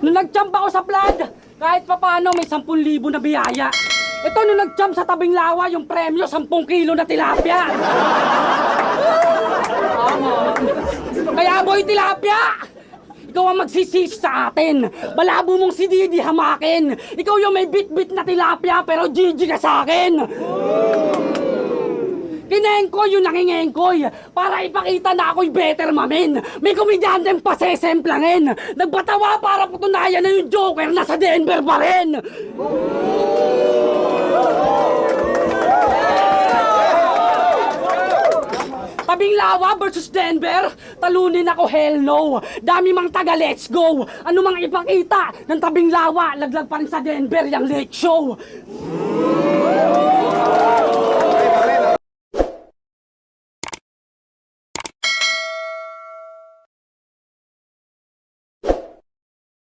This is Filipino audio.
Nung nag-jump ako sa flood, kahit papaano may 10,000 na biyaya. Ito nung nag-jump sa tabing lawa, yung premyo 10 kilo na tilapia. Kaya boy tilapia, ikaw ang magsisisi sa atin. Balabo mong si Didi hamakin. Ikaw yung may bit-bit na tilapia pero GG ka sa akin. Kinengkoy yung nangingengkoy para ipakita na ako'y better mamin. May komedyanteng pasesemplangin. Nagpatawa para putunayan na yung Joker nasa Denver pa rin. Tabing lawa versus Denver, talunin ako, hell no. Dami mang taga, let's go. Ano mang ipakita ng tabing lawa, laglag pa rin sa Denver yung late show.